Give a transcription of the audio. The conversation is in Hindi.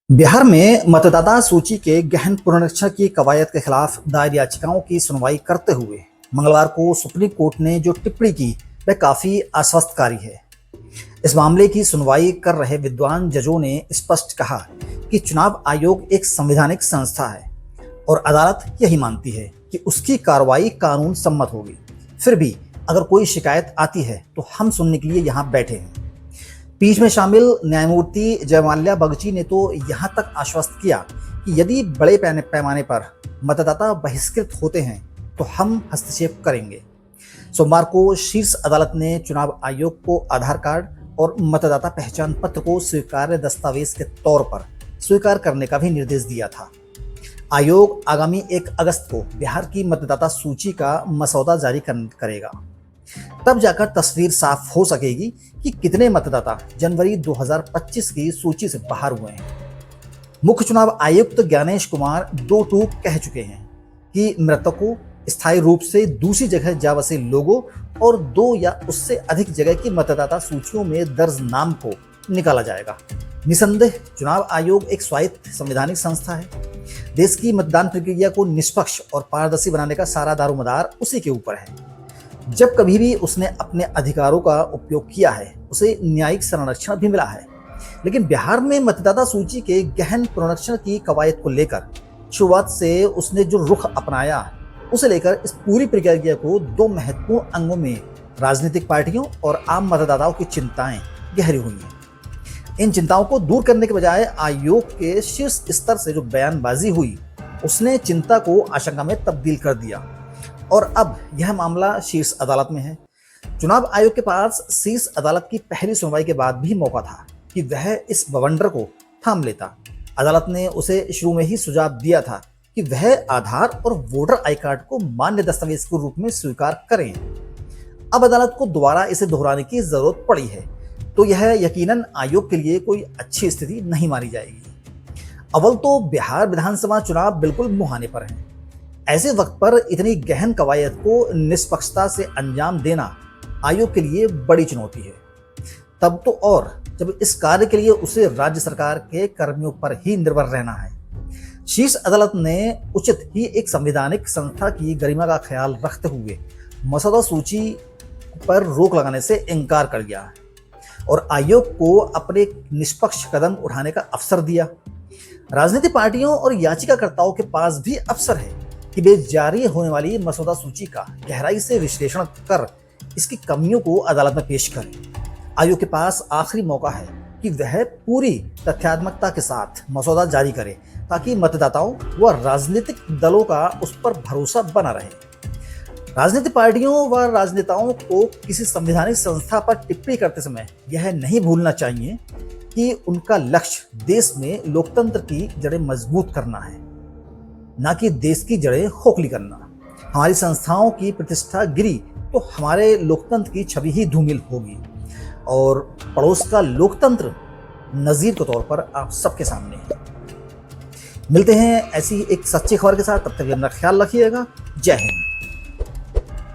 बिहार में मतदाता सूची के गहन पुनरीक्षण की कवायद के खिलाफ दायर याचिकाओं की सुनवाई करते हुए मंगलवार को सुप्रीम कोर्ट ने जो टिप्पणी की वह काफी आश्वस्तकारी है। इस मामले की सुनवाई कर रहे विद्वान जजों ने स्पष्ट कहा कि चुनाव आयोग एक संवैधानिक संस्था है और अदालत यही मानती है कि उसकी कार्रवाई कानून सम्मत होगी। फिर भी अगर कोई शिकायत आती है तो हम सुनने के लिए यहाँ बैठे हैं। पीठ में शामिल न्यायमूर्ति जयमाल्या बगची ने तो यहाँ तक आश्वस्त किया कि यदि बड़े पैमाने पर मतदाता बहिष्कृत होते हैं तो हम हस्तक्षेप करेंगे। सोमवार को शीर्ष अदालत ने चुनाव आयोग को आधार कार्ड और मतदाता पहचान पत्र को स्वीकार्य दस्तावेज के तौर पर स्वीकार करने का भी निर्देश दिया था। आयोग आगामी 1 अगस्त को बिहार की मतदाता सूची का मसौदा जारी करेगा। तब जाकर तस्वीर साफ हो सकेगी कि कितने मतदाता जनवरी 2025 की सूची से बाहर हुए हैं। मुख्य चुनाव आयुक्त ज्ञानेश कुमार दो टूक कह चुके हैं कि मृतकों, स्थायी रूप से दूसरी जगह जा बसे लोगों और 2 या उससे अधिक जगह की मतदाता सूचियों में दर्ज नाम को निकाला जाएगा। निसंदेह चुनाव आयोग एक स्वायत्त संवैधानिक संस्था है। देश की मतदान प्रक्रिया को निष्पक्ष और पारदर्शी बनाने का सारा दारोमदार उसी के ऊपर है। जब कभी भी उसने अपने अधिकारों का उपयोग किया है उसे न्यायिक संरक्षण भी मिला है। लेकिन बिहार में मतदाता सूची के गहन पुनरीक्षण की कवायद को लेकर शुरुआत से उसने जो रुख अपनाया उसे लेकर इस पूरी प्रक्रिया को 2 महत्वपूर्ण अंगों में राजनीतिक पार्टियों और आम मतदाताओं की चिंताएं गहरी हुई हैं। इन चिंताओं को दूर करने के बजाय आयोग के शीर्ष स्तर से जो बयानबाजी हुई उसने चिंता को आशंका में तब्दील कर दिया और अब यह मामला शीर्ष अदालत में है। चुनाव आयोग के पास शीर्ष अदालत की पहली सुनवाई के बाद भी मौका था कि वह इस बवंडर को थाम लेता। अदालत ने उसे शुरू में ही सुझाव दिया था कि वह आधार और वोटर आई कार्ड को मान्य दस्तावेज के रूप में स्वीकार करें। अब अदालत को दोबारा इसे दोहराने की जरूरत पड़ी है तो यह यकीनन आयोग के लिए कोई अच्छी स्थिति नहीं मानी जाएगी। अव्वल तो बिहार विधानसभा चुनाव बिल्कुल मुहाने पर है। ऐसे वक्त पर इतनी गहन कवायद को निष्पक्षता से अंजाम देना आयोग के लिए बड़ी चुनौती है। तब तो और जब इस कार्य के लिए उसे राज्य सरकार के कर्मियों पर ही निर्भर रहना है। शीर्ष अदालत ने उचित ही एक संवैधानिक संस्था की गरिमा का ख्याल रखते हुए मसौदा सूची पर रोक लगाने से इनकार कर दिया है और आयोग को अपने निष्पक्ष कदम उठाने का अवसर दिया। राजनीतिक पार्टियों और याचिकाकर्ताओं के पास भी अवसर है कि वे जारी होने वाली मसौदा सूची का गहराई से विश्लेषण कर इसकी कमियों को अदालत में पेश करें। आयोग के पास आखिरी मौका है कि वह पूरी तथ्यात्मकता के साथ मसौदा जारी करे ताकि मतदाताओं व राजनीतिक दलों का उस पर भरोसा बना रहे। राजनीतिक पार्टियों व राजनेताओं को किसी संवैधानिक संस्था पर टिप्पणी करते समय यह नहीं भूलना चाहिए कि उनका लक्ष्य देश में लोकतंत्र की जड़ें मजबूत करना है, ना कि देश की जड़ें खोखली करना। हमारी संस्थाओं की प्रतिष्ठा गिरी तो हमारे लोकतंत्र की छवि ही धूमिल होगी और पड़ोस का लोकतंत्र नजीर के तौर पर आप सबके सामने है। मिलते हैं ऐसी एक सच्ची खबर के साथ, तब तक अपना ख्याल रखिएगा। जय हिंद।